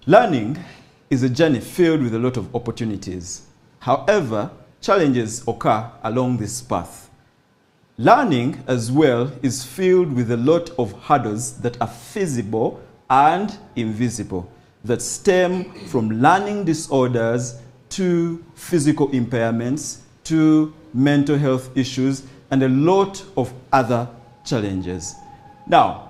Learning is a journey filled with a lot of opportunities. However, challenges occur along this path. Learning as well is filled with a lot of hurdles that are visible and invisible, that stem from learning disorders to physical impairments to mental health issues and a lot of other challenges. Now,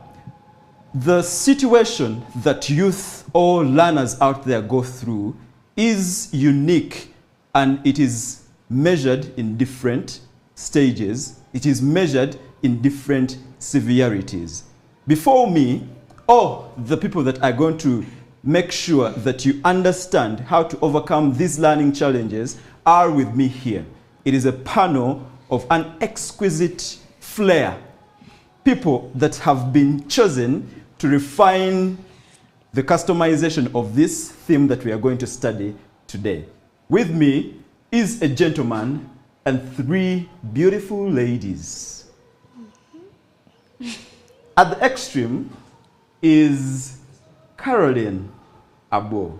the situation that youth or learners out there go through is unique, and it is measured in different stages. It is measured in different severities. Before me, all the people that are going to make sure that you understand how to overcome these learning challenges are with me here. It is a panel of an exquisite flair. People that have been chosen to refine the customization of this theme that we are going to study today. With me is a gentleman and 3 beautiful ladies. At the extreme is Caroline Abo.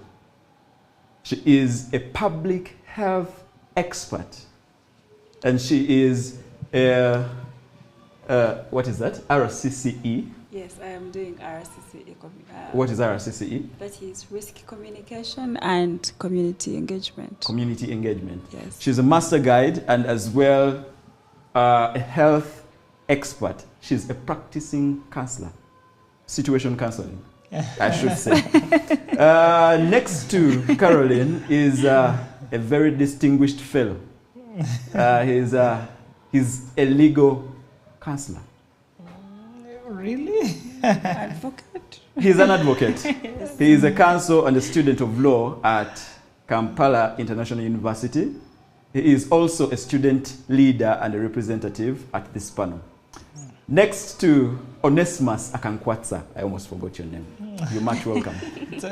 She is a public health expert, and she is a, what is that? RCCE. Yes, I am doing RCCE. What is RCCE? That is risk communication and community engagement. Community engagement. Yes. She's a master guide and as well a health expert. She's a practicing counselor. Situation counseling, I should say. Next to Caroline is a very distinguished fellow. He's a legal counselor. Really? Advocate. He's an advocate. He is a counsel and a student of law at Kampala International University. He is also a student leader and a representative at this panel. Next to Onesimus Akankwatsa, I almost forgot your name. You're much welcome.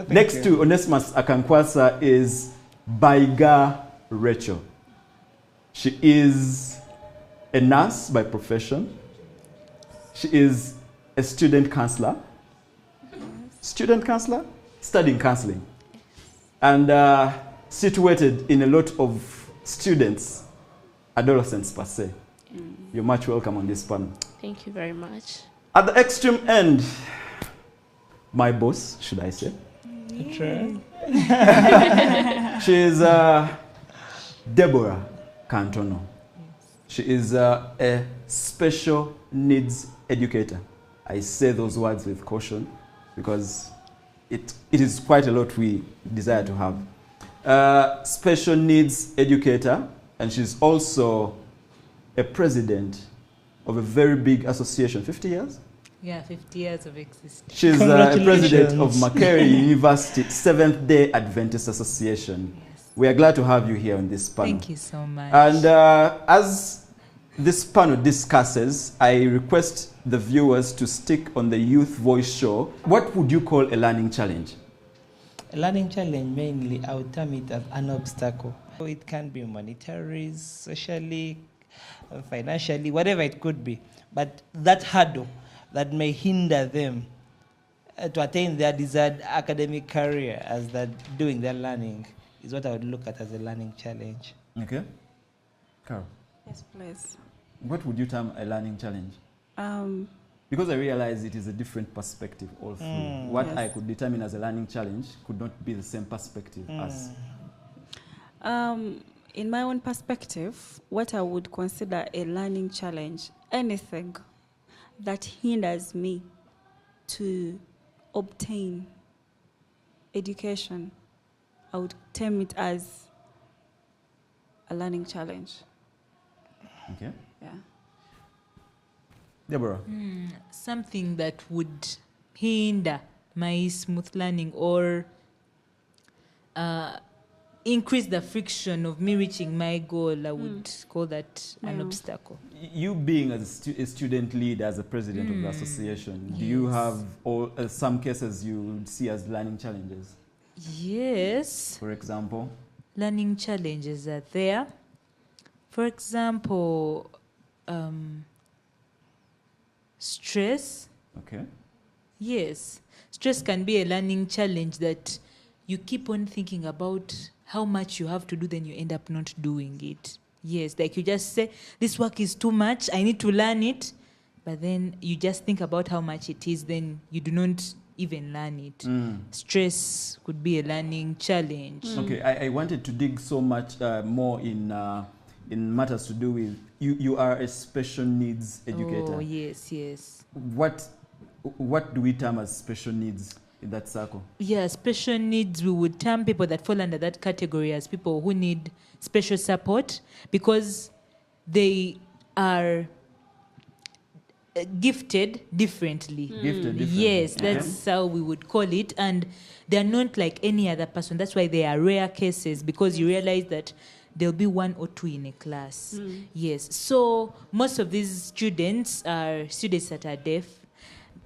Next to Onesimus Akankwatsa is Baiga Rachel. She is a nurse by profession. She is a student counselor. Student counselor? Studying counseling. And situated in a lot of students, adolescents per se. You're much welcome on this panel. Thank you very much. At the extreme end, my boss, should I say? True. She is Deborah Cantono. She is a special needs educator. I say those words with caution because it is quite a lot we desire to have. Special needs educator, and she's also a president of a very big association. 50 years? Yeah, 50 years of existence. She's a president of Makerere University Seventh-day Adventist Association. Yes. We are glad to have you here on this panel. Thank you so much. And as this panel discusses, I request the viewers to stick on the Youth Voice Show. What would you call a learning challenge? A learning challenge, mainly, I would term it as an obstacle. It can be monetary, socially, financially, whatever it could be. But that hurdle that may hinder them to attain their desired academic career as they're doing their learning is what I would look at as a learning challenge. Okay. Carol, Yes, please. what would you term a learning challenge? Because I realize it is a different perspective all through. What Yes. I could determine as a learning challenge could not be the same perspective as... In my own perspective, what I would consider a learning challenge, anything that hinders me to obtain education, I would term it as a learning challenge. Okay. Yeah. Deborah? Something that would hinder my smooth learning or increase the friction of me reaching my goal, I would call that an obstacle. You being as a student leader, as a president of the association, do you have some cases you would see as learning challenges? Yes, For example? learning challenges are there. For example, stress. Okay. Yes, stress can be a learning challenge that you keep on thinking about how much you have to do, then you end up not doing it. Yes, like you just say, this work is too much, I need to learn it. But then you just think about how much it is, then you do not even learn it. Stress could be a learning challenge. Okay, I wanted to dig so much more in matters to do with, you are a special needs educator. Oh, yes. What do we term as special needs in that circle? Yeah, special needs, we would term people that fall under that category as people who need special support because they are gifted differently. Gifted differently. Yes, Okay. that's how we would call it. And they're not like any other person. That's why they are rare cases, because you realize that there'll be one or two in a class. Yes. So most of these students are students that are deaf,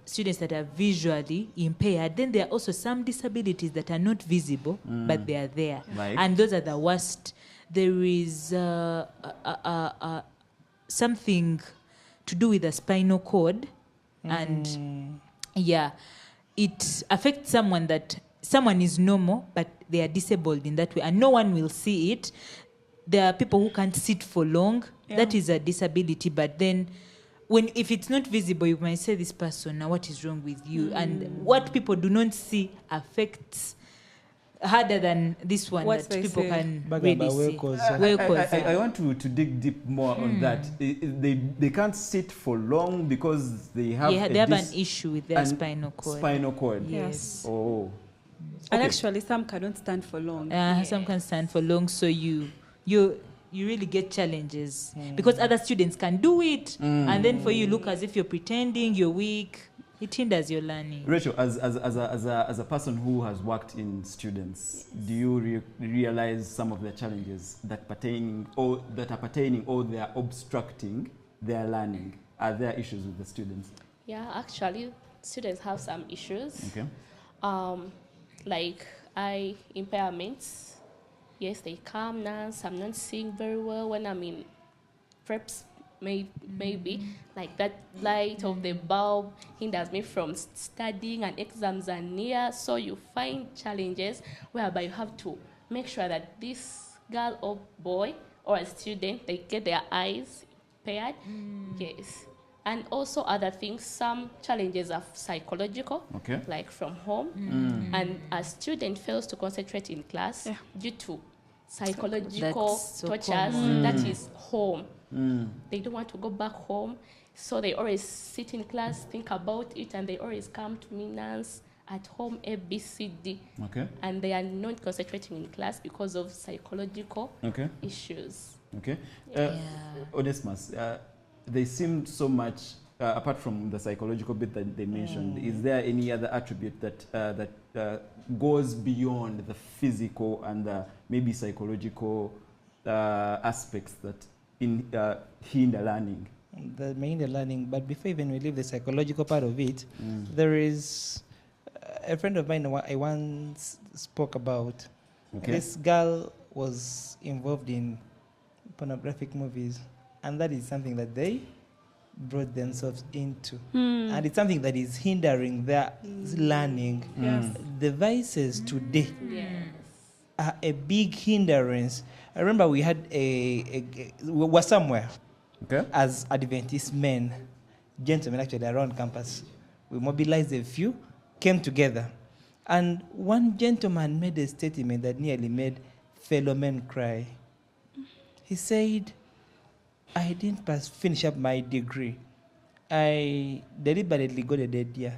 students that are visually impaired. Then there are also some disabilities that are not visible, but they are there. Like? And those are the worst. There is something to do with the spinal cord. And yeah, it affects someone is normal, but they are disabled in that way. And no one will see it. There are people who can't sit for long. Yeah. That is a disability. But then if it's not visible, you might say, this person, now what is wrong with you? And what people do not see affects harder than this one What that they people say. can Baga really ba see. wekoza. Wekoza. I want to dig deep more on that. They can't sit for long because they have Yeah, they have an issue with their an spinal cord. Spinal cord. Yes. Oh. And Okay. actually, some cannot stand for long. Some can stand for long, so you really get challenges because other students can do it, and then for you look as if you're pretending, you're weak. It hinders your learning. Rachel, as a person who has worked in students, do you realize some of the challenges that are pertaining or they are obstructing their learning? Are there issues with the students? Yeah, actually, students have some issues. Okay. Like eye impairments. Yes, they come now. I'm not seeing very well when I'm in preps. Maybe like that light of the bulb hinders me from studying, and exams are near. So you find challenges whereby you have to make sure that this girl or boy or a student, they get their eyes impaired. Yes. And also other things, some challenges are psychological, Okay. like from home. And a student fails to concentrate in class due to psychological That's so tortures. common. That is home. They don't want to go back home, so they always sit in class, think about it, and they always come to me, Nance, at home, A, B, C, D. Okay. And they are not concentrating in class because of psychological Okay. issues. Okay. Yeah. Onesmus, they seem so much, apart from the psychological bit that they mentioned, is there any other attribute that goes beyond the physical and the maybe psychological aspects that hinder learning? The main learning, but before even we leave the psychological part of it, there is a friend of mine I once spoke about. Okay. This girl was involved in pornographic movies, and that is something that they brought themselves into. And it's something that is hindering their learning. Yes. Devices today Yes. are a big hindrance. I remember we had we were somewhere Okay. as Adventist men, gentlemen actually around campus. We mobilized a few, came together, and one gentleman made a statement that nearly made fellow men cry. He said, I didn't finish up my degree. I deliberately got a dead year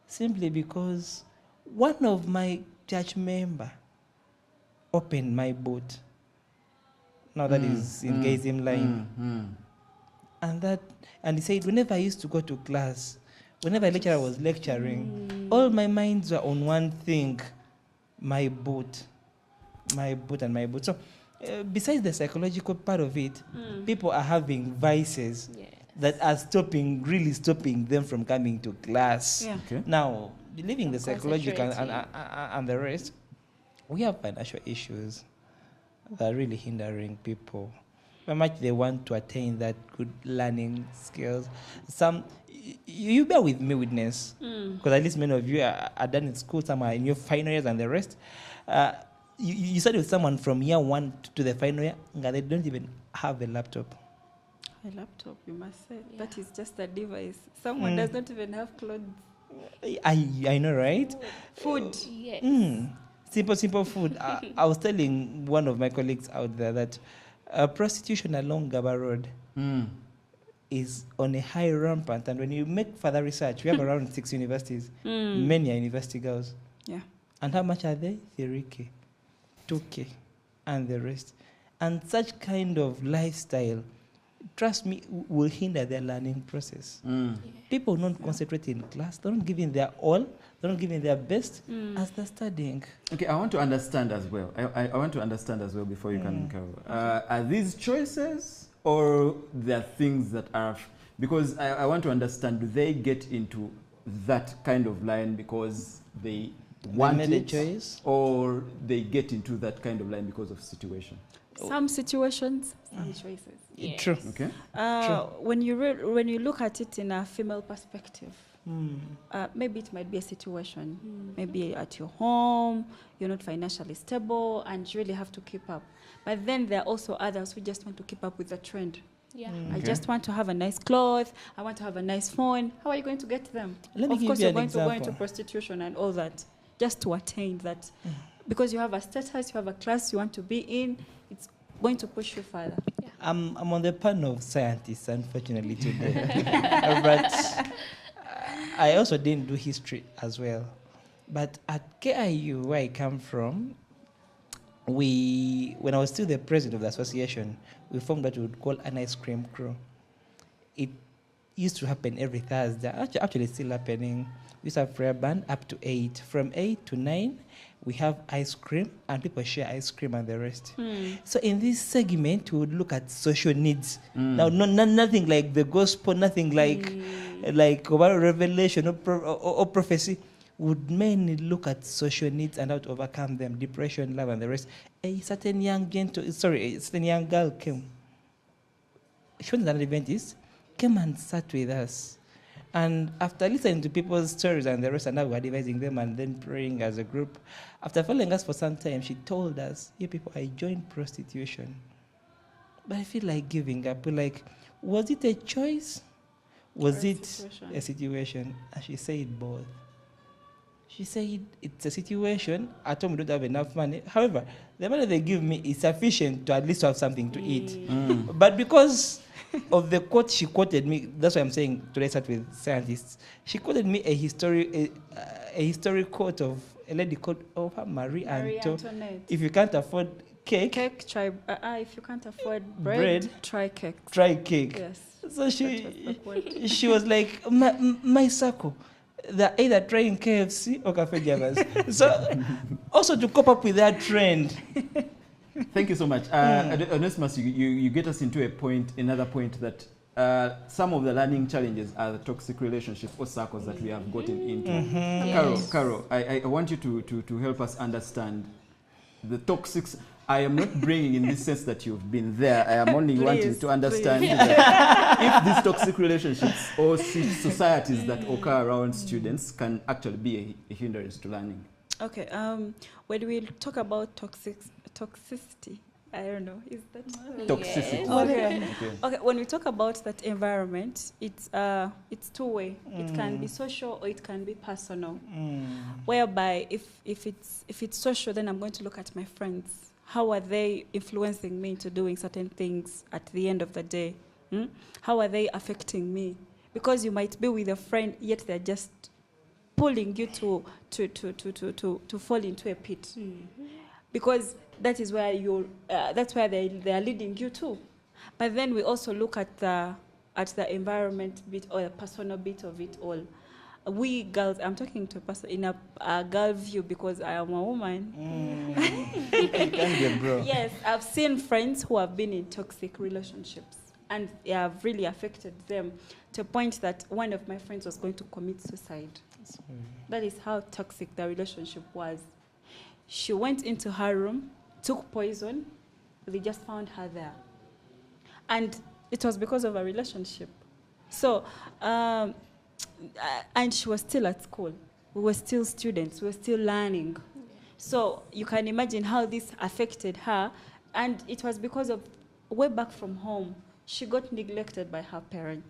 simply because one of my church member opened my boot. Now that is in Gaysim line. And he said, whenever I used to go to class, whenever a lecturer was lecturing, all my minds were on one thing, my boot. So besides the psychological part of it, people are having vices Yes. that are really stopping them from coming to class. Yeah. Okay. Now, leaving the psychological Concentrating. and the rest, we have financial issues that are really hindering people. how much they want to attain that good learning skills. Some, you bear with me, witness, because at least many of you are done in school, some are in your final years and the rest. You study with someone from year 1 to the final year, and they don't even have a laptop. A laptop, you must say. That is just a device. Someone does not even have clothes. I know, right? Food. Yes. Simple food. I was telling one of my colleagues out there that prostitution along Gaba Road is on a high rampant. And when you make further research, we have around 6 universities. Many are university girls. Yeah. And how much are they? 3K, 2K, and the rest. And such kind of lifestyle, trust me, will hinder their learning process. People don't concentrate in class. They don't give in their all. They don't give in their best as they're studying. Okay, I want to understand as well. I want to understand as well before you can cover. Are these choices or there are things that are... Because I want to understand, do they get into that kind of line because they want made a it, choice? or they get into that kind of line because of situation? Some situations, some choices. Yes. True. Okay. When you look at it in a female perspective, maybe it might be a situation. Maybe at your home, you're not financially stable, and you really have to keep up. But then there are also others who just want to keep up with the trend. Yeah. I just want to have a nice cloth. I want to have a nice phone. How are you going to get them? Let me Of give course, you you're an going to go example. into prostitution and all that just to attain that. Because you have a status, you have a class you want to be in, it's going to push you further. I'm on the panel of scientists, unfortunately, today. But I also didn't do history as well. But at KIU, where I come from, when I was still the president of the association, we formed what we would call an ice cream crew. It used to happen every Thursday. Actually, it's still happening. We used to have prayer band up to 8. From 8 to 9, we have ice cream, and people share ice cream and the rest. So in this segment, we would look at social needs. Now, nothing like the gospel, nothing like revelation or prophecy. Would mainly look at social needs and how to overcome them, depression, love, and the rest. A certain young girl came. She went to an Adventist, came and sat with us. And after listening to people's stories and the rest, and now we're advising them and then praying as a group, after following us for some time, she told us, "You people, I joined prostitution, but I feel like giving up." We're like, was it a choice? Was Or a it situation? a situation? And she said both. She said, it's a situation. At home, we don't have enough money. However, the money they give me is sufficient to at least have something to eat. But because of the quote she quoted me, that's why I'm saying today start with scientists. She quoted me a historic quote of a lady called Marie Antoinette. If you can't afford cake, Try. If you can't afford Bread. bread, try cake. try cake. Yes. So That was the quote. she was like, my circle, they're either trying KFC or Cafe Javas. So also to cope up with that trend. Thank you so much. Onesimus, you get us into another point that some of the learning challenges are the toxic relationship or circles that we have gotten into. Yes. Carol, I want you to help us understand the toxic. I am not bringing in this sense that you've been there. I am only wanting to understand that if these toxic relationships or societies that occur around students can actually be a hindrance to learning. Okay. When we talk about toxicity, I don't know. Is that Toxicity. okay? Okay. When we talk about that environment, it's two-way. It can be social or it can be personal. Whereby if it's social, then I'm going to look at my friends. How are they influencing me into doing certain things at the end of the day? How are they affecting me? Because you might be with a friend, yet they're just pulling you to fall into a pit. Because that is where that's where they are leading you to. But then we also look at the environment bit or the personal bit of it all. We girls, I'm talking to a person in a girl view because I am a woman. You can be a bro. Yes, I've seen friends who have been in toxic relationships and they have really affected them to a point that one of my friends was going to commit suicide. That is how toxic the relationship was. She went into her room, took poison, they just found her there. And it was because of a relationship. So, and she was still at school. We were still students. We were still learning. So you can imagine how this affected her. And it was because of way back from home, she got neglected by her parents.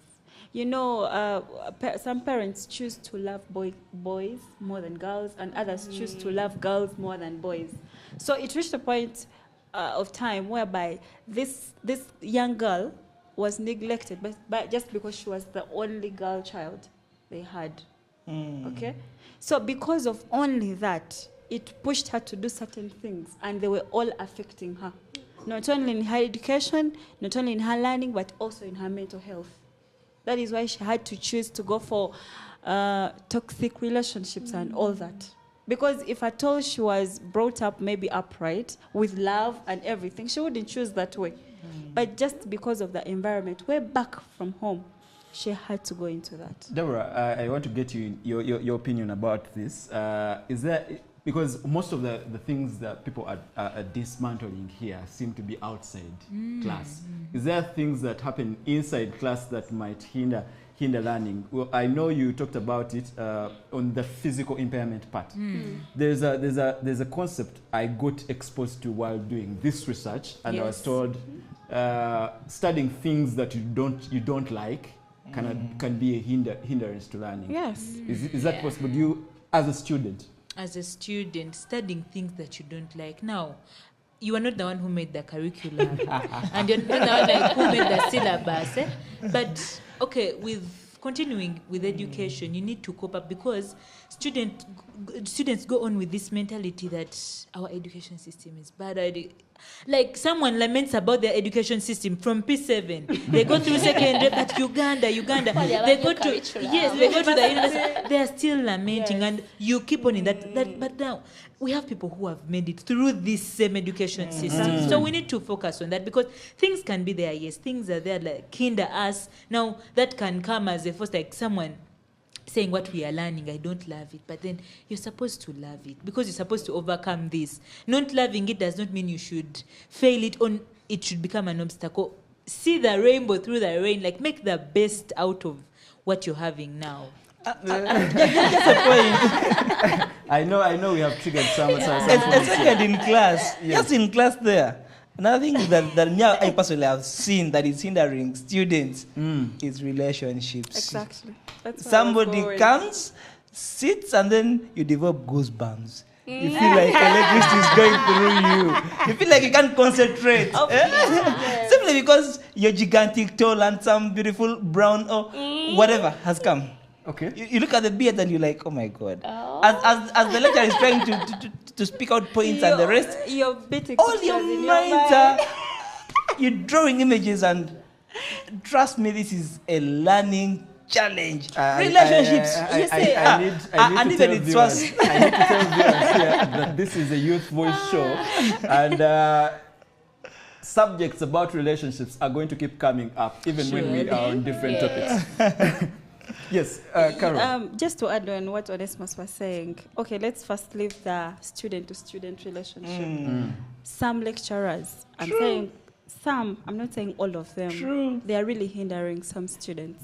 You know, some parents choose to love boys more than girls, and others choose to love girls more than boys. So it reached a point of time whereby this young girl was neglected, but just because she was the only girl child they had. Okay? So because of only that, it pushed her to do certain things, and they were all affecting her. Not only in her education, not only in her learning, but also in her mental health. That is why she had to choose to go for toxic relationships and all that. Because if at all she was brought up maybe upright, with love and everything, she wouldn't choose that way. But just because of the environment, way back from home, she had to go into that. Deborah, I want to get your opinion about this. Is there, because most of the things that people are dismantling here seem to be outside class. Is there things that happen inside class that might hinder learning? Well, I know you talked about it on the physical impairment part. There's a concept I got exposed to while doing this research, and I was told studying things that you don't like can be a hindrance to learning. Yes. Is that possible? Do you, as a student? As a student, studying things that you don't like. Now, you are not the one who made the curriculum, and you're not the one like, who made the syllabus. But okay, with continuing with education, you need to cope up, because students go on with this mentality that our education system is bad. Like someone laments about their education system from P7. They go through secondary, but Uganda. They go to they go to the university. They are still lamenting, and you keep on in that. But now we have people who have made it through this same education system. So we need to focus on that, because things can be there. Yes, things are there like hinder us. Now that can come as a first, like someone saying what we are learning, I don't love it, but then you're supposed to love it because you're supposed to overcome this. Not loving it does not mean you should fail it, on it should become an obstacle. See the rainbow through the rain, like make the best out of what you're having now. I know we have triggered some. A second in class, just in class there. Another thing that I personally have seen that is hindering students is relationships. Exactly. That's Somebody comes, sits, and then you develop goosebumps. You feel like electricity is going through you. You feel like you can't concentrate. Simply because you're gigantic, tall, and some beautiful brown or whatever has come. Okay. You look at the beard and you're like, oh my God. As the lecturer is trying to speak out points and the rest, you're beating all your minds are, you're drawing images, and trust me, this is a learning challenge. Relationships. I need to tell viewers here that this is a Youth Voice show, and subjects about relationships are going to keep coming up, even when we are on different topics. Yes, Carol. Just to add on what Onesmus was saying, okay, let's first leave the student-to-student relationship. Some lecturers, I'm saying some, I'm not saying all of them, they are really hindering some students.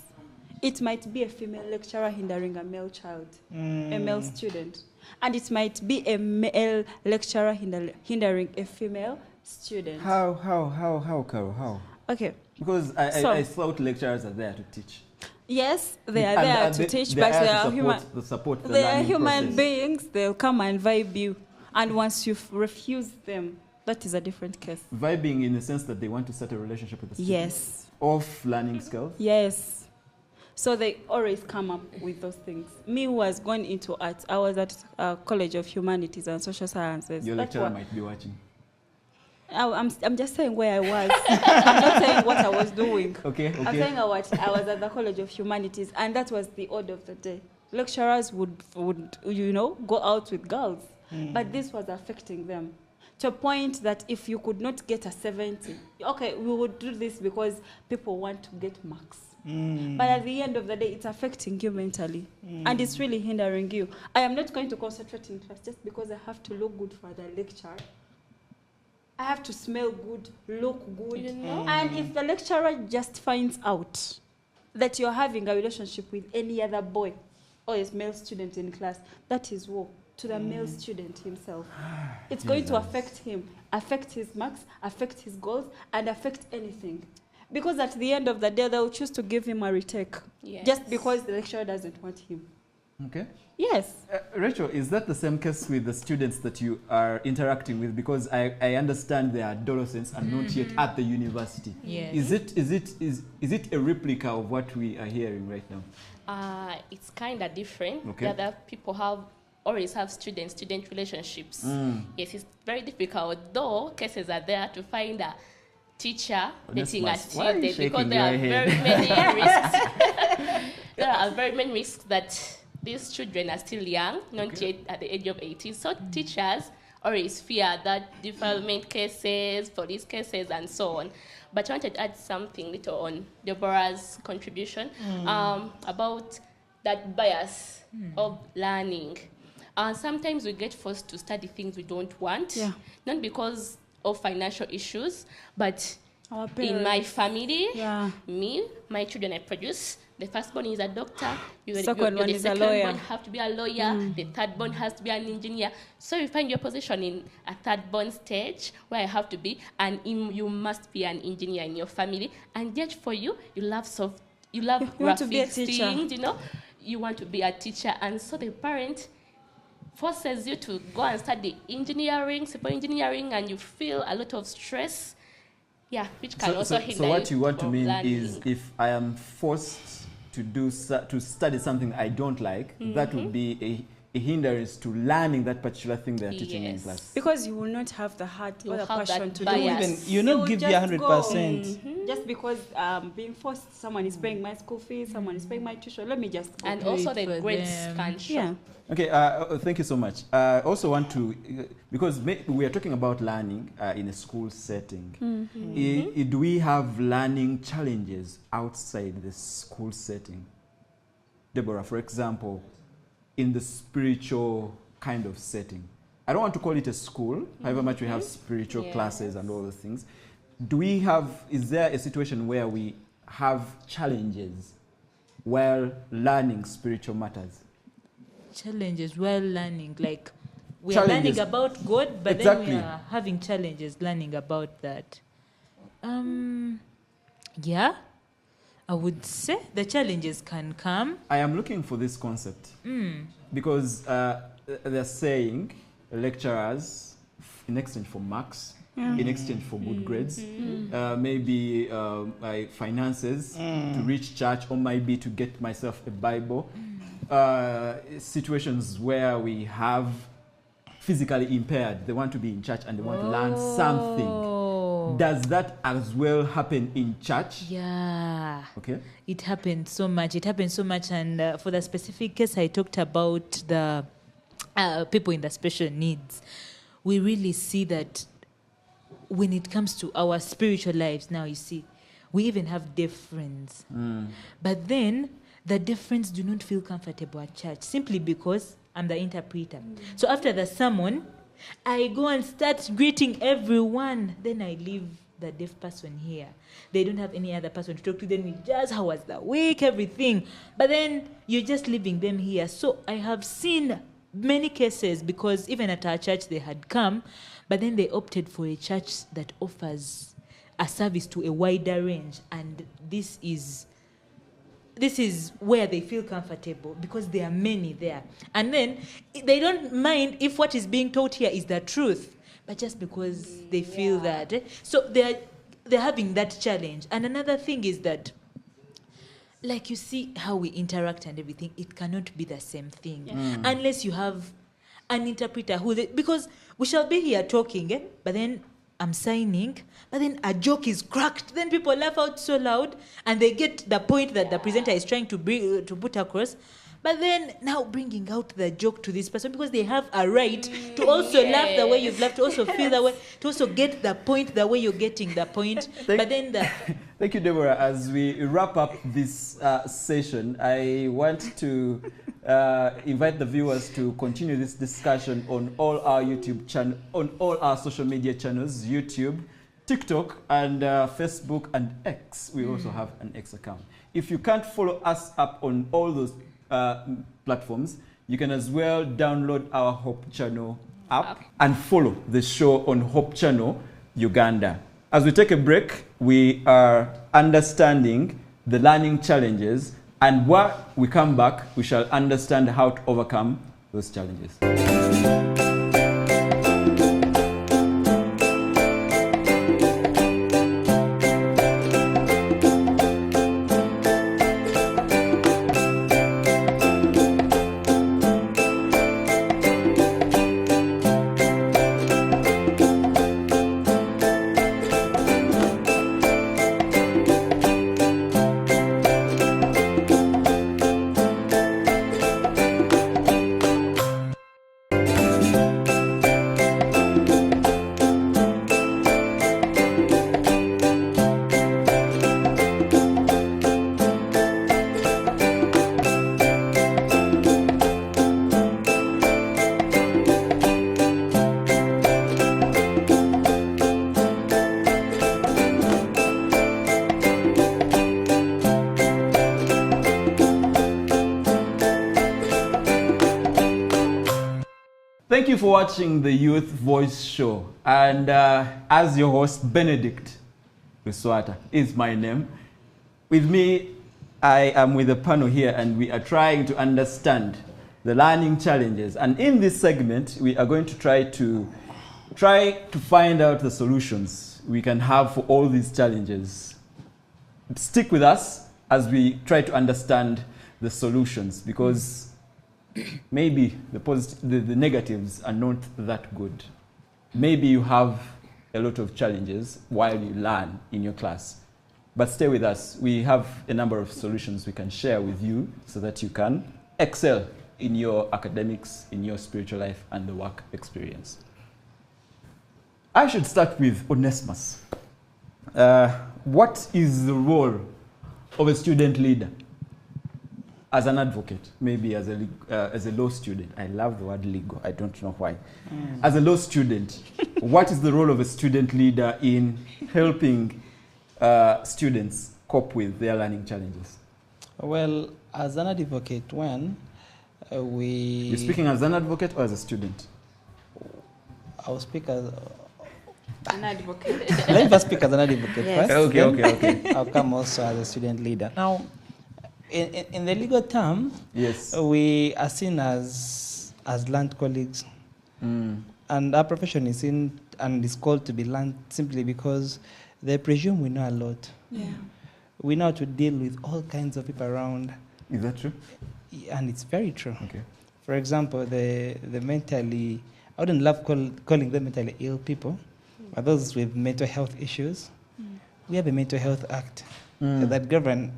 It might be a female lecturer hindering a male child, a male student. And it might be a male lecturer hindering a female student. How, Carol, how? Okay. Because I thought lecturers are there to teach. Yes, they are there to teach, but they are human. They are human beings. They'll come and vibe you, and once you refuse them, that is a different case. Vibing in the sense that they want to start a relationship with the student. Yes. Of learning skills. Yes. So they always come up with those things. Me, who was going into arts, I was at College of Humanities and Social Sciences. Your lecturer might be watching. I'm just saying where I was. I'm not saying what I was doing. Okay. I'm saying I was at the College of Humanities, and that was the order of the day. Lecturers would go out with girls, but this was affecting them to a point that if you could not get a 70, okay, we would do this because people want to get marks. But at the end of the day, it's affecting you mentally, and it's really hindering you. I am not going to concentrate in class just because I have to look good for the lecture. I have to smell good, look good. You know? And if the lecturer just finds out that you're having a relationship with any other boy or a male student in class, that is war to the male student himself. It's going to affect him, affect his marks, affect his goals, and affect anything. Because at the end of the day, they'll choose to give him a retake. Yes. Just because the lecturer doesn't want him. Okay. Yes. Rachel, is that the same case with the students that you are interacting with? Because I understand they are adolescents and not yet at the university. Yes. Is it a replica of what we are hearing right now? It's kind of different. Okay. The other people always have student relationships. Yes, it's very difficult, though cases are there to find a teacher dating a Onesmus, why are you student, because shaking there are your very head? many risks. There are very many risks that these children are still young, not yet at the age of 18. So teachers always fear that defilement cases, police cases, and so on. But I wanted to add something little on Deborah's contribution about that bias of learning. Sometimes we get forced to study things we don't want, not because of financial issues, but Our in my parents. family, Yeah. me, my children I produce, the firstborn is a doctor, Second one the is a second lawyer. born have to be a lawyer, the third born has to be an engineer. So you find your position in a third born stage where I have to be, and you must be an engineer in your family. And yet for you, you love You want to be a graphics teacher. things, you know, you want to be a teacher, and so the parent forces you to go and study engineering, civil engineering, and you feel a lot of stress. Yeah, which can also hinder So what you want to from mean learning. is, if I am forced to study something I don't like, that would be a hindrance to learning that particular thing they are teaching in Yes. class. Because you will not have the heart You or the have that passion to do bias. it. You not will give you just 100%. go, just because being forced, someone is paying my school fees, someone is paying my tuition, let me just go. And do also it. the for grades them. can show. Yeah. Okay, thank you so much. I also want to, because we are talking about learning in a school setting. Do we have learning challenges outside the school setting? Deborah, for example, in the spiritual kind of setting. I don't want to call it a school, however much we have spiritual classes and all those things. Is there a situation where we have challenges while learning spiritual matters? Challenges while learning, like we Challenges. are learning about God, but Exactly. then we are having challenges learning about that. Yeah, I would say the challenges can come. I am looking for this concept because they're saying lecturers, in exchange for marks, in exchange for good grades, maybe my finances to reach church, or maybe to get myself a Bible. Situations where we have physically impaired, they want to be in church and they want to learn something. Oh, Does that as well happen in church? yeah. Okay. It happens so much. It happens so much. And for the specific case I talked about, the people in the special needs, we really see that when it comes to our spiritual lives now, you see, we even have deaf friends. But then the deaf friends do not feel comfortable at church simply because I'm the interpreter. So after the sermon, I go and start greeting everyone. Then I leave the deaf person here. They don't have any other person to talk to. Then we just, how was the week, everything. But then you're just leaving them here. So I have seen many cases, because even at our church they had come, but then they opted for a church that offers a service to a wider range. And this is where they feel comfortable, because there are many there. And then they don't mind if what is being taught here is the truth, but just because they feel that. So they're having that challenge. And another thing is that, like, you see how we interact and everything, it cannot be the same thing unless you have an interpreter because we shall be here talking, but then I'm signing, but then a joke is cracked. Then people laugh out so loud, and they get the point that the presenter is trying to put across. But then now bringing out the joke to this person, because they have a right to also laugh the way you've laughed, to also feel the way, to also get the point the way you're getting the point. But then Thank you, Deborah. As we wrap up this session, I want to invite the viewers to continue this discussion on all our YouTube channel, on all our social media channels, YouTube, TikTok, and Facebook and X. We also have an X account. If you can't follow us up on all those platforms, you can as well download our Hope Channel app and follow the show on Hope Channel Uganda. As we take a break, we are understanding the learning challenges, and when we come back, we shall understand how to overcome those challenges. Thank you for watching the Youth Voice Show. And as your host, Benedict Luswata is my name. With me, I am with a panel here, and we are trying to understand the learning challenges. And in this segment, we are going to try to find out the solutions we can have for all these challenges. Stick with us as we try to understand the solutions, because maybe the negatives are not that good. Maybe you have a lot of challenges while you learn in your class. But stay with us. We have a number of solutions we can share with you so that you can excel in your academics, in your spiritual life, and the work experience. I should start with Onesimus. What is the role of a student leader? As an advocate, maybe as a law student. I love the word legal. I don't know why. As a law student, what is the role of a student leader in helping students cope with their learning challenges? Well, as an advocate, You're speaking as an advocate or as a student? I'll speak as... An advocate. Let me first speak as an advocate Yes. first. Okay. I'll come also as a student leader. Now, in the legal term, Yes. we are seen as land colleagues. And our profession is seen and is called to be land simply because they presume we know a lot. Yeah. We know how to deal with all kinds of people around. Is that true? And it's very true. Okay. For example, the mentally, I wouldn't love calling them mentally ill people, but those with mental health issues. We have a Mental Health Act that govern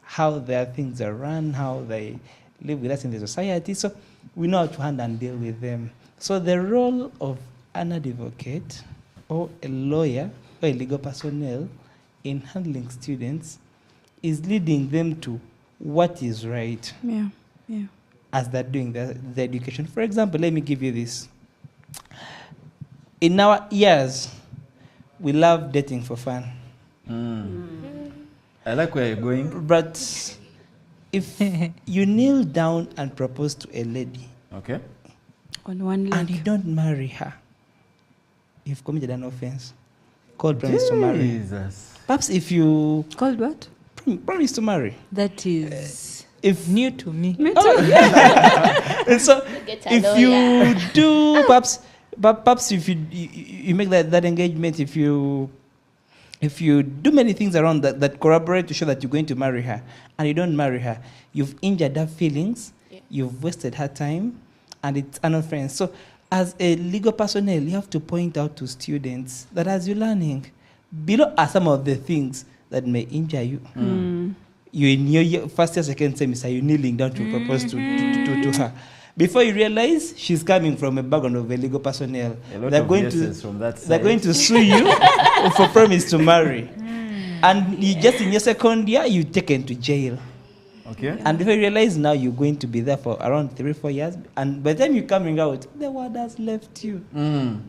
how their things are run, how they live with us in the society. So we know how to handle and deal with them. So the role of an advocate or a lawyer or a legal personnel in handling students is leading them to what is right Yeah. as they're doing the education. For example, let me give you this. In our years, we love dating for fun. I like where you're going. But if you kneel down and propose to a lady Okay. On one and you leg. don't marry her, you've committed an offense called promise to marry. Jesus. Perhaps if you Called what? promise to marry, That is if new to me. and so Get a if lawyer. you do perhaps if you make that engagement, if you do many things around that corroborate to show that you're going to marry her and you don't marry her, you've injured her feelings, you've wasted her time, and it's an offense. So as a legal personnel, you have to point out to students that as you're learning, below are some of the things that may injure you. You're in your first year, second semester, you're kneeling down to propose to her. Before you realize, she's coming from a background of a legal personnel. A lot They're of going yeses to from that they're side. going to sue you for promise to marry. And you just in your second year, you're taken to jail. Okay. And before you realize now you're going to be there for around 3-4 years, and by the time you're coming out, the world has left you.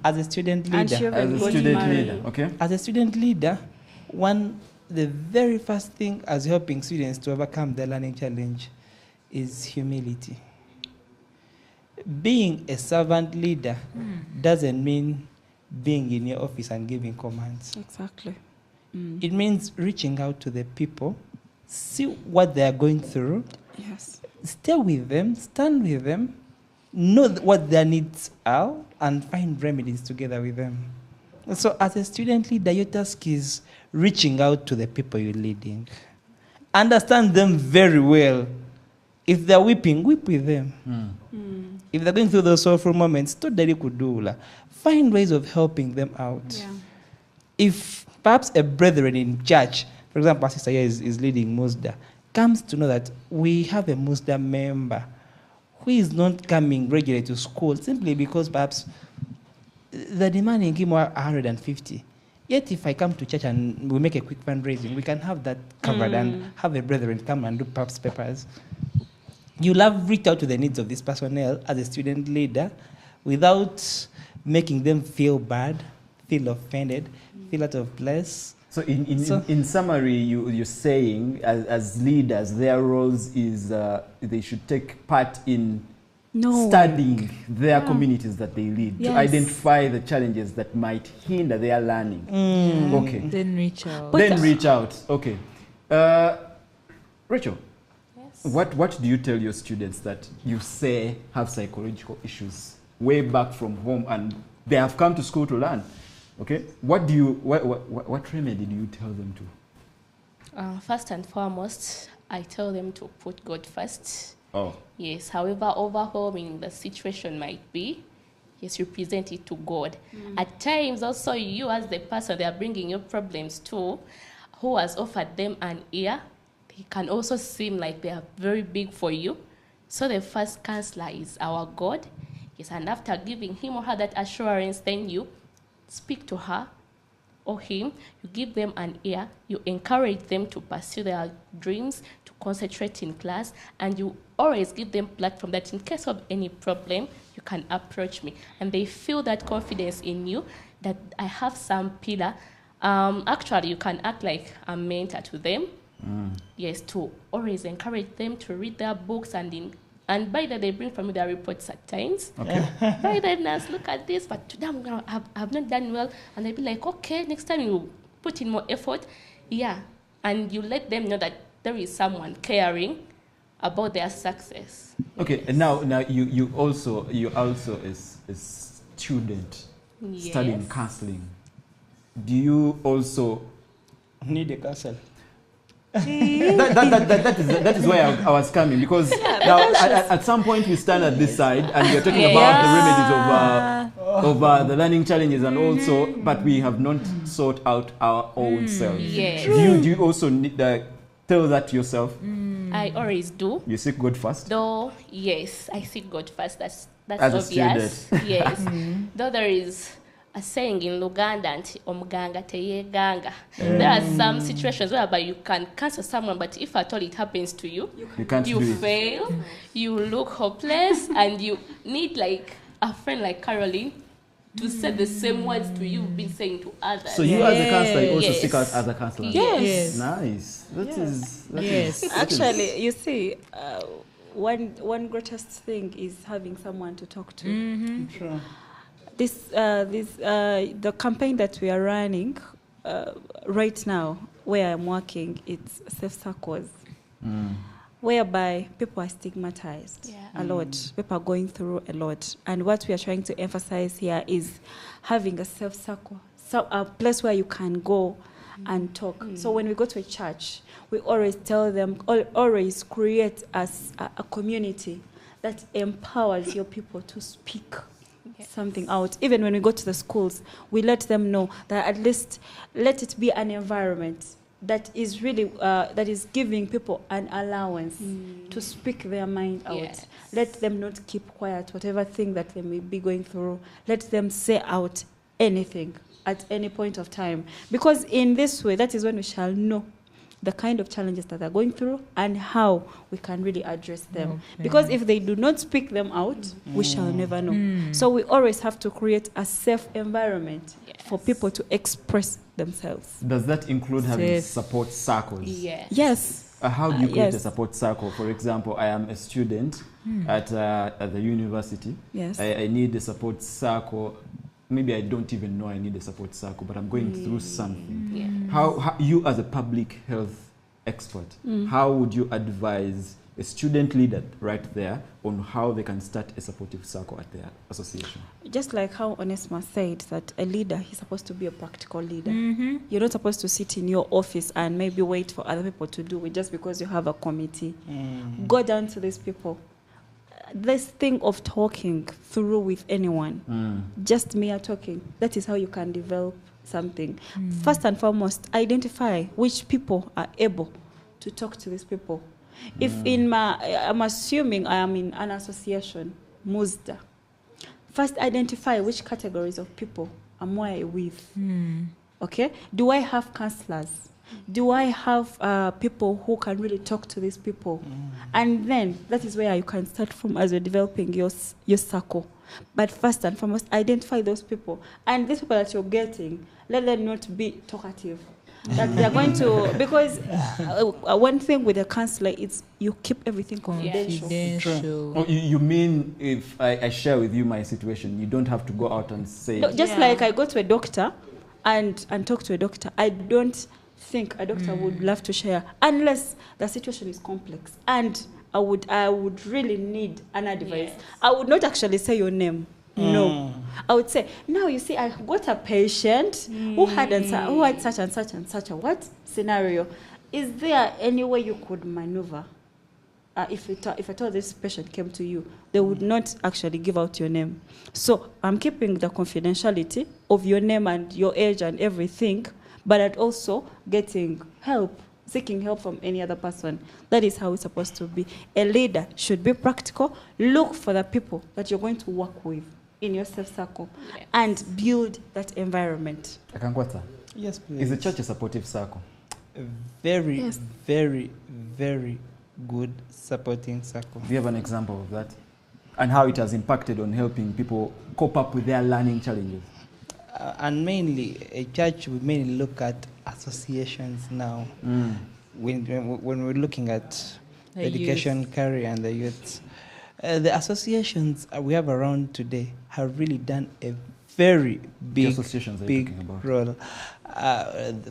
As a student And leader. she As a got student married. leader. Okay. As a student leader, the very first thing as helping students to overcome the learning challenge is humility. Being a servant leader doesn't mean being in your office and giving commands. Exactly. It means reaching out to the people, see what they are going through, Yes. stay with them, stand with them, know what their needs are, and find remedies together with them. So as a student leader, your task is reaching out to the people you're leading. Understand them very well. If they're weeping, weep with them. If they're going through those sorrowful moments, find ways of helping them out. Yeah. If perhaps a brethren in church, for example, our sister here is leading Musda, comes to know that we have a Musda member who is not coming regularly to school simply because perhaps they're demanding him 150. Yet if I come to church and we make a quick fundraising, we can have that covered and have a brethren come and do perhaps papers. You'll have reached out to the needs of this personnel as a student leader without making them feel bad, feel offended, feel out of place. So in summary, you're saying as leaders, their roles is they should take part in studying their communities that they lead, to identify the challenges that might hinder their learning. Okay. Then reach out. Then reach out. Okay. Rachel, Yes. what do you tell your students that you say have psychological issues way back from home and they have come to school to learn? Okay. What remedy do you tell them to? First and foremost, I tell them to put God first. Oh. Yes, however overwhelming the situation might be, yes, you present it to God. At times also you as the person they are bringing your problems to, who has offered them an ear, they can also seem like they are very big for you. So the first counselor is our God. Yes, and after giving him or her that assurance, then you speak to her or him, you give them an ear, you encourage them to pursue their dreams, to concentrate in class, and you always give them platform that in case of any problem, you can approach me. And they feel that confidence in you, that I have some pillar. Actually, you can act like a mentor to them. Yes, to always encourage them to read their books and by that they bring from you their reports at times. Okay. By then, Nurse, look at this, but today I've not done well. And they'll be like, okay, next time you put in more effort. Yeah. And you let them know that there is someone caring about their success. Okay. And now you also is a student studying Yes. counseling. Do you also Need a castle. that is where I was coming, because now at some point we stand at this side and we are talking about the remedies of the learning challenges, and also, but we have not sought out our own selves. Yes. Do you also need, tell that to yourself? I always do. You seek God first? Though, yes, I seek God first. That's As a obvious. Yes. Though there is a saying in Luganda, nti omuganga teyeganga. There are some situations whereby you can counsel someone, but if at all it happens to you, You can't you do it. fail, you look hopeless, and you need like a friend like Caroline to say the same words to you you've been saying to others. So you as a counselor, you also Yes. seek out other counselors? Yes. Nice. That is. Yes. Actually, you see, one greatest thing is having someone to talk to. Sure. The campaign that we are running right now, where I'm working, it's safe circles, whereby people are stigmatized a lot. People are going through a lot, and what we are trying to emphasize here is having a safe circle, so a place where you can go and talk. So when we go to a church, we always tell them, always create a community that empowers your people to speak something out. Even when we go to the schools, we let them know that at least let it be an environment that is really that is giving people an allowance to speak their mind out. Yes. Let them not keep quiet, whatever thing that they may be going through. Let them say out anything at any point of time, because in this way, that is when we shall know the kind of challenges that they're going through and how we can really address them. Okay. Because if they do not speak them out, we shall never know. So we always have to create a safe environment for people to express themselves. Does that include having Safe. support circles? Yes. How do you create a Yes. support circle? For example, I am a student at the university. Yes. I need a support circle. Maybe I don't even know I need a support circle, but I'm going through something. Yeah. How you as a public health expert, how would you advise a student leader right there on how they can start a supportive circle at their association? Just like how Onesma said, that a leader, he's supposed to be a practical leader. Mm-hmm. You're not supposed to sit in your office and maybe wait for other people to do it just because you have a committee. Go down to these people. This thing of talking through with anyone, just mere talking, that is how you can develop something. First and foremost, identify which people are able to talk to these people. If I'm assuming I am in an association, MUSDA, first identify which categories of people am I with. Okay? Do I have counselors? Do I have people who can really talk to these people? And then that is where you can start from as you're developing your circle. But first and foremost, identify those people. And these people that you're getting, let them not be talkative. That they're going to, because one thing with a counselor is you keep everything confidential. Confidential. Oh, you mean if I share with you my situation, you don't have to go out and say No, just like I go to a doctor and talk to a doctor, I don't think a doctor would love to share unless the situation is complex and I would really need an advice. Yes. I would not actually say your name. No. I would say, now you see, I got a patient who had such and such and such a what scenario. Is there any way you could maneuver? If at all this patient came to you, they would not actually give out your name. So I'm keeping the confidentiality of your name and your age and everything, but I'd also getting help, seeking help from any other person. That is how it's supposed to be. A leader should be practical. Look for the people that you're going to work with in your safe circle and build that environment. Akangwata, Yes, please. is the church a supportive circle? A very, Yes. very, very good supporting circle. Do you have an example of that? And how it has impacted on helping people cope up with their learning challenges? And mainly, a church would mainly look at associations now. When we're looking at The the education career and the youth, the associations we have around today have really done a very The associations are you big talking about? role.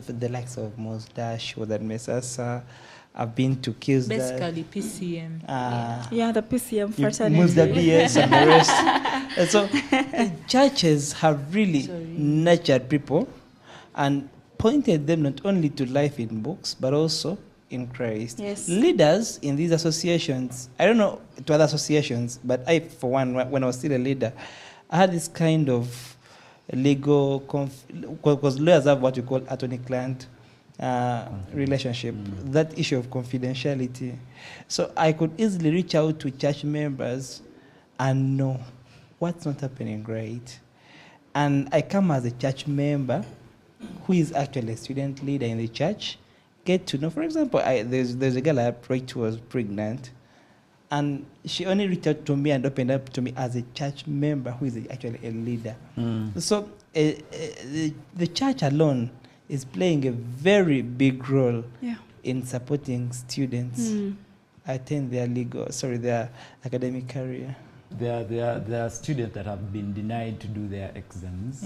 The likes of Mosdash, Wodan Mesasa, I've been to Kills. Basically, PCM. Yeah, the PCM Musda fraternity. BS and the rest. And so churches have really nurtured people and pointed them not only to life in books, but also in Christ. Yes. Leaders in these associations, I don't know to other associations, but I, for one, when I was still a leader, I had this kind of legal, because lawyers have what we call attorney-client relationship, that issue of confidentiality. So I could easily reach out to church members and know what's not happening right. And I come as a church member who is actually a student leader in the church, get to know, for example, there's a girl I approached who was pregnant, and she only reached out to me and opened up to me as a church member who is actually a leader. So the church alone is playing a very big role in supporting students attain their academic career. There are students that have been denied to do their exams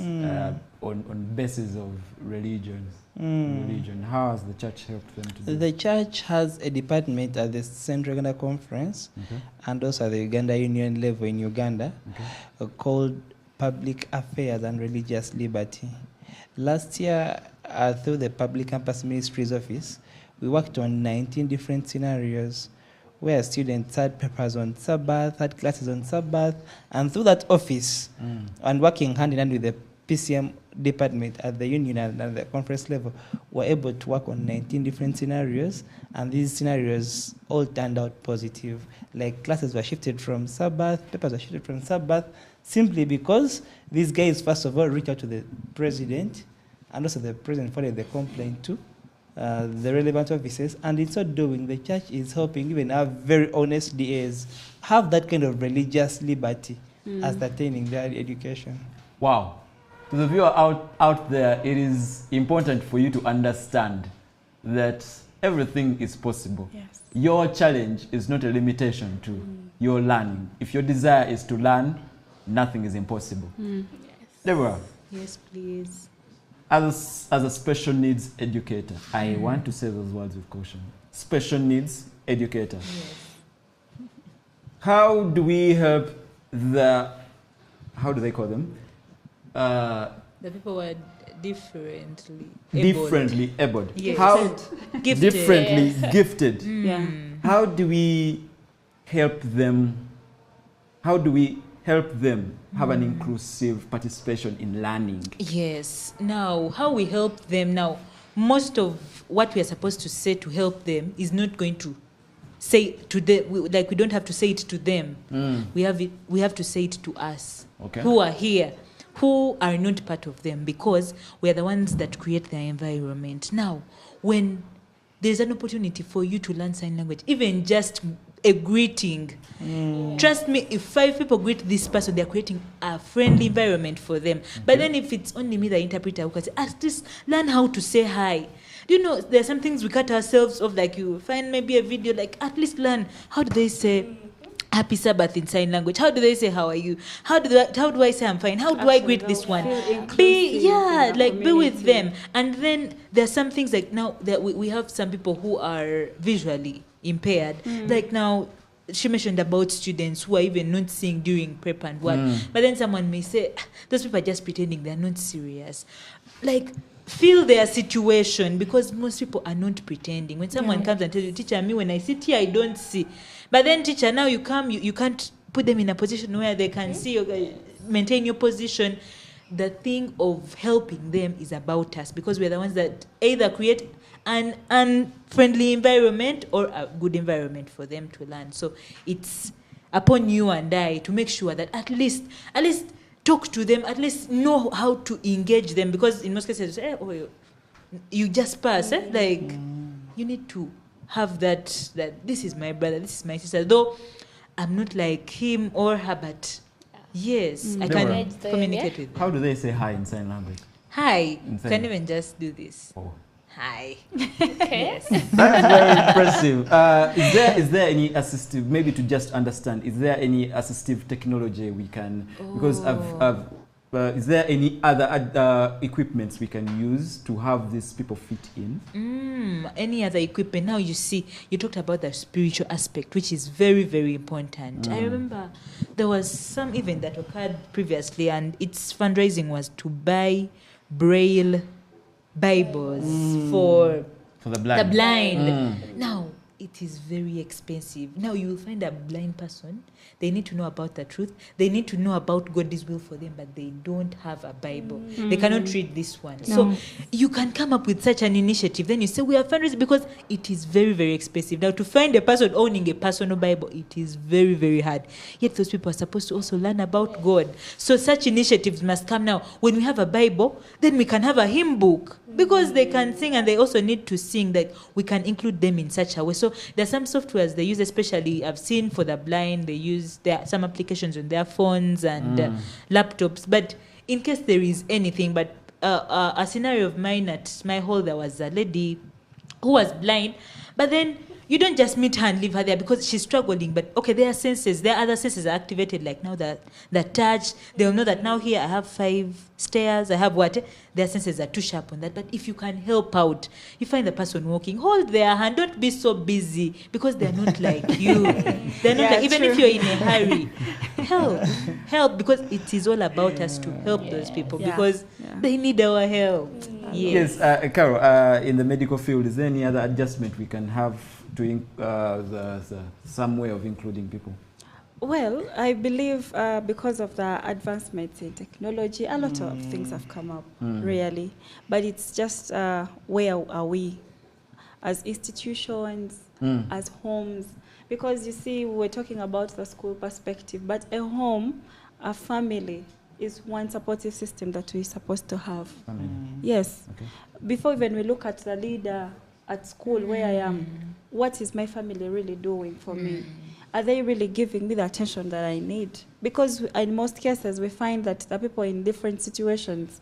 on basis of religion. How has the church helped them to do The church has a department at the Central Uganda Conference and also at the Uganda Union level in Uganda called Public Affairs and Religious Liberty. Last year, through the Public Campus Ministries Office, we worked on 19 different scenarios where students had papers on Sabbath, had classes on Sabbath, and through that office, and working hand in hand with the PCM department at the union and at the conference level, were able to work on 19 different scenarios, and these scenarios all turned out positive. Like classes were shifted from Sabbath, papers were shifted from Sabbath, simply because these guys, first of all, reached out to the president, and also the president forwarded the complaint to the relevant offices, and in so doing, the church is helping even our very honest DAs have that kind of religious liberty as attaining their education. Wow. To the viewer out there, it is important for you to understand that everything is possible. Yes. Your challenge is not a limitation to your learning. If your desire is to learn, nothing is impossible. Deborah, Yes, please. as a special needs educator, I want to say those words with caution. Special needs educator. How do we help how do they call them? The people were differently Differently abled. Yes. How Gifted. differently gifted. Yeah. How do we help them? How do we help them have an inclusive participation in learning? Yes. Now, how we help them now, most of what we are supposed to say to help them is not going to say to them, like we don't have to say it to them. We have to say it to us Okay. who are here, who are not part of them, because we are the ones that create their environment. Now, when there's an opportunity for you to learn sign language, even just a greeting, trust me, if 5 people greet this person, they're creating a friendly environment for them. But then if it's only me, the interpreter, who can say, at least learn how to say hi. Do you know, there are some things we cut ourselves off, like you find maybe a video, like at least learn, how do they say Happy Sabbath in sign language? How do they say how are you? How do I say I'm fine? How do I greet this one? Be with them. And then there are some things like now that we have some people who are visually impaired. Like now she mentioned about students who are even not seeing during prep and what. But then someone may say, those people are just pretending, they're not serious. Like, feel their situation, because most people are not pretending. When someone comes and tells you, teacher, me when I sit here I don't see, but then teacher, now you come, you can't put them in a position where they can see you, maintain your position. The thing of helping them is about us, because we're the ones that either create an unfriendly environment or a good environment for them to learn. So it's upon you and I to make sure that at least talk to them, at least know how to engage them, because in most cases, you just pass, like you need to have that this is my brother, this is my sister, though I'm not like him or her, but yes, I can Deborah, communicate with them. How do they say hi in sign language? Hi, In sign can even just do this. Oh. Hi. Okay. That is very impressive. Is there any assistive, maybe to just understand, is there any assistive technology we can, because is there any other equipments we can use to have these people fit in? Any other equipment? Now you see, you talked about the spiritual aspect, which is very, very important. I remember there was some event that occurred previously, and its fundraising was to buy Braille Bibles for the blind. The blind. Now, it is very expensive. Now, you will find a blind person. They need to know about the truth. They need to know about God's will for them, but they don't have a Bible. They cannot read this one. No. So, you can come up with such an initiative. Then you say, we are fundraising, because it is very, very expensive. Now, to find a person owning a personal Bible, it is very, very hard. Yet, those people are supposed to also learn about God. So, such initiatives must come now. When we have a Bible, then we can have a hymn book, because they can sing and they also need to sing, that we can include them in such a way. So there are some softwares they use, especially I've seen for the blind, there are some applications on their phones and laptops. But in case there is anything, but a scenario of mine at my hall, there was a lady who was blind, but then you don't just meet her and leave her there because she's struggling. But okay, there are other senses are activated, like now the touch. They'll know that now here I have 5 stairs, I have what? Their senses are too sharp on that. But if you can help out, you find the person walking, hold their hand, don't be so busy, because they're not like you. They're not like, even if you're in a hurry, help, because it is all about us to help those people, because they need our help. Yes, Carol, in the medical field, is there any other adjustment we can have to some way of including people? Well, I believe because of the advancements in technology, a lot of things have come up, really. But it's just where are we as institutions, as homes? Because you see, we're talking about the school perspective, but a home, a family, is one supportive system that we're supposed to have. Yes. Okay. Before even we look at the leader at school where I am, what is my family really doing for me? Are they really giving me the attention that I need? Because in most cases, we find that the people in different situations,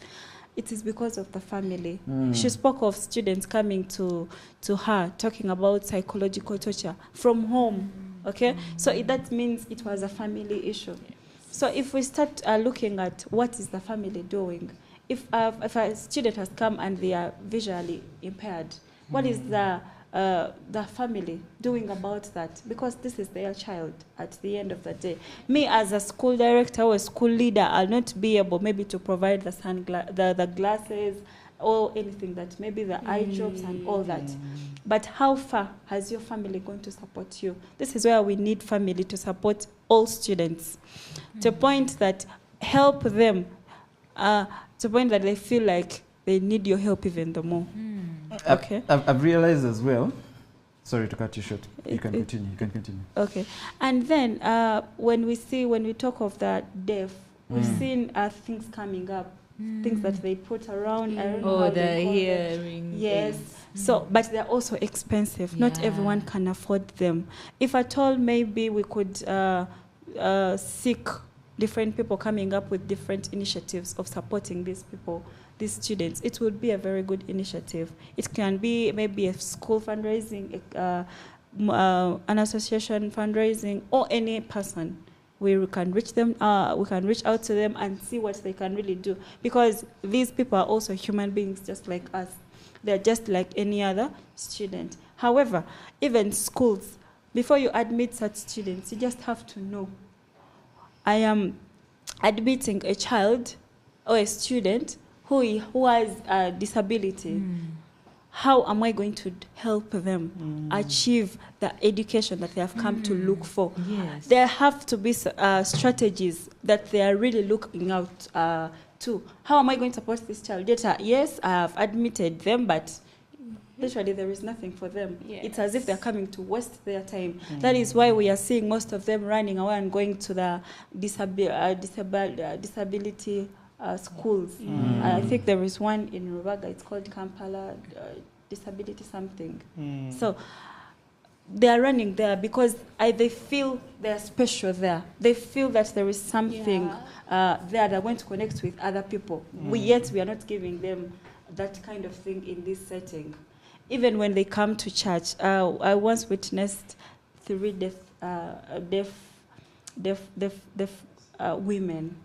it is because of the family. She spoke of students coming to her, talking about psychological torture from home, okay? So that means it was a family issue. So if we start looking at what is the family doing, if a student has come and they are visually impaired, what is the family doing about that? Because this is their child at the end of the day. Me as a school director or a school leader, I'll not be able maybe to provide the glasses or anything, that maybe the eye drops and all that. But how far has your family going to support you? This is where we need family to support all students, to a point that help them, to a point that they feel like they need your help even the more. Okay. I've realized as well. Sorry to cut you short. You can continue. Okay. And then when we talk of that deaf, we've seen things coming up, things that they put around. I don't know how the they call them. hearing. Yes. things. So, but they're also expensive. Not Yeah. everyone can afford them. If at all, maybe we could seek different people coming up with different initiatives of supporting these people, these students. It would be a very good initiative. It can be maybe a school fundraising, an association fundraising, or any person. We can reach them. We can reach out to them and see what they can really do, because these people are also human beings, just like us. They're just like any other student. However, even schools, before you admit such students, you just have to know, I am admitting a child or a student who has a disability. How am I going to help them achieve the education that they have come to look for? Yes. There have to be strategies that they are really looking out to. How am I going to support this child? Yes, I have admitted them, but literally there is nothing for them. Yes. It's as if they're coming to waste their time. That is why we are seeing most of them running away and going to the disability schools. I think there is one in Rubaga, it's called Kampala Disability something. So they are running there because they feel they're special there. They feel that there is something there they're going to connect with other people. Yet we are not giving them that kind of thing in this setting. Even when they come to church, I once witnessed 3 deaf women.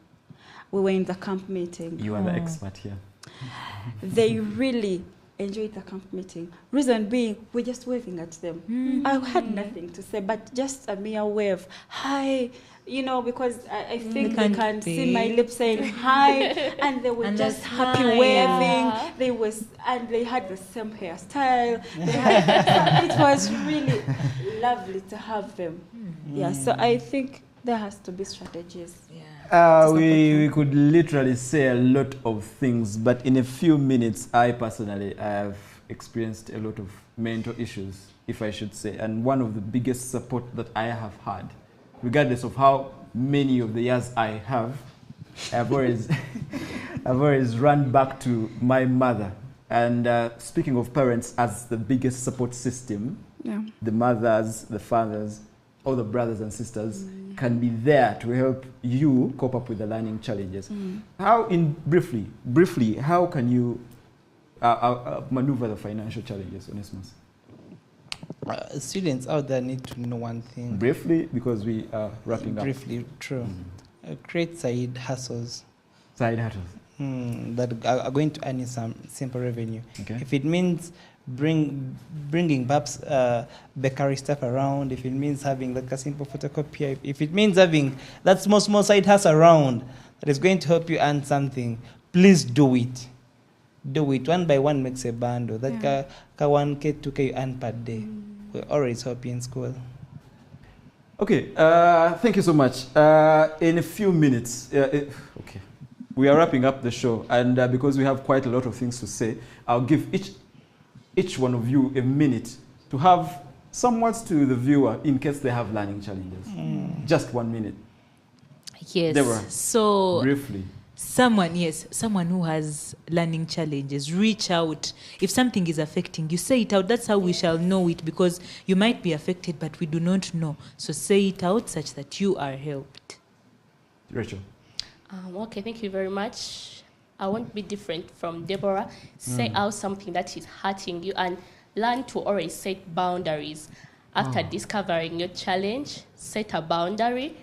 We were in the camp meeting. You are the expert here. They really enjoyed the camp meeting. Reason being, we're just waving at them. I had nothing to say, but just a mere wave. Hi, because I think they can see my lips saying hi, and they were And just the happy smile. waving. And they had the same hairstyle. So it was really lovely to have them. Yeah, so I think there has to be strategies. We could literally say a lot of things, but in a few minutes, I personally have experienced a lot of mental issues, if I should say. And one of the biggest support that I have had, regardless of how many of the years I have, I've always run back to my mother. And speaking of parents as the biggest support system, the mothers, the fathers, all the brothers and sisters can be there to help you cope up with the learning challenges. Briefly, how can you maneuver the financial challenges, Onesimus? Students out there need to know one thing. Briefly, because we are wrapping up. Briefly, true. Create side hustles. Side hustles. That are going to earn you some simple revenue. Okay. If it means bringing perhaps bakery stuff around, if it means having like a simple photocopier, if it means having that small side hustle around that is going to help you earn something, please do it. Do it. 1 by 1 makes a bundle. That 1K, 2K you earn per day. We always help you in school. Okay, thank you so much. In a few minutes, okay, we are wrapping up the show, and because we have quite a lot of things to say, I'll give each one of you a minute to have some words to the viewer in case they have learning challenges. Just 1 minute. Yes. Deborah, So briefly. someone who has learning challenges, reach out. If something is affecting you, say it out. That's how we shall know it, because you might be affected but we do not know. So say it out such that you are helped. Rachel. Okay, thank you very much. I won't be different from Deborah. Say out something that is hurting you and learn to always set boundaries. After discovering your challenge, set a boundary,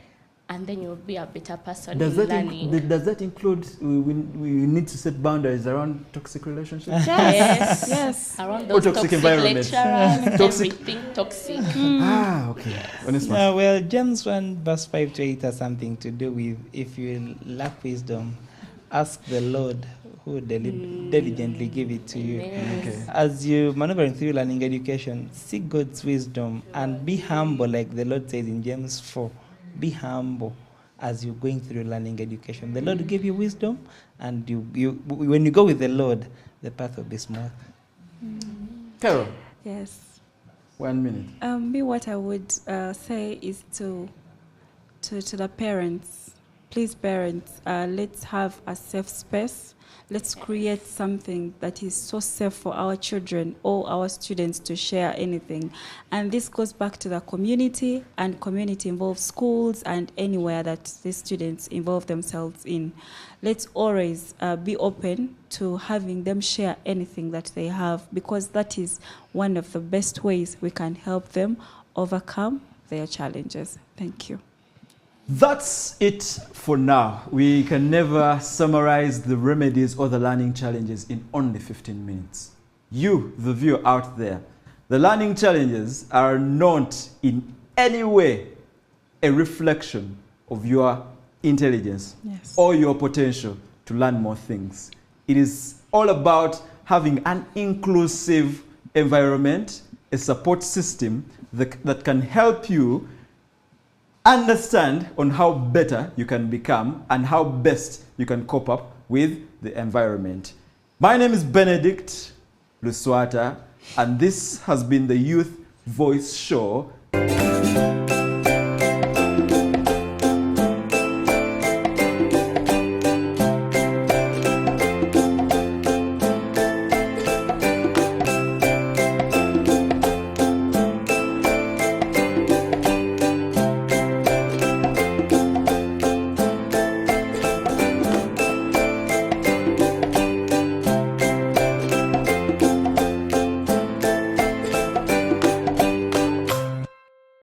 and then you'll be a better person Does in that, learning. does that include we need to set boundaries around toxic relationships? Yes. Yes. Around Or those toxic toxic environments. lecturers, Toxic. everything toxic. Ah, okay. Onesmus. Well, James 1 verse 5 to 8 has something to do with, if you lack wisdom, ask the Lord, who will diligently give it to you. Yes. Okay. As you maneuvering through learning education, seek God's wisdom and be humble, like the Lord says in James 4. Be humble as you're going through learning education. The Lord will give you wisdom, and when you go with the Lord, the path will be smooth. Carol, Yes. 1 minute. Me, what I would say is to the parents, please parents, let's have a safe space. Let's create something that is so safe for our children or our students to share anything. And this goes back to the community, and community involves schools and anywhere that the students involve themselves in. Let's always be open to having them share anything that they have, because that is one of the best ways we can help them overcome their challenges. Thank you. That's it for now. We can never summarize the remedies or the learning challenges in only 15 minutes. You, the viewer out there, the learning challenges are not in any way a reflection of your intelligence Yes. or your potential to learn more things. It is all about having an inclusive environment, a support system that can help you understand on how better you can become and how best you can cope up with the environment. My name is Benedict Luswata, and this has been the Youth Voice Show.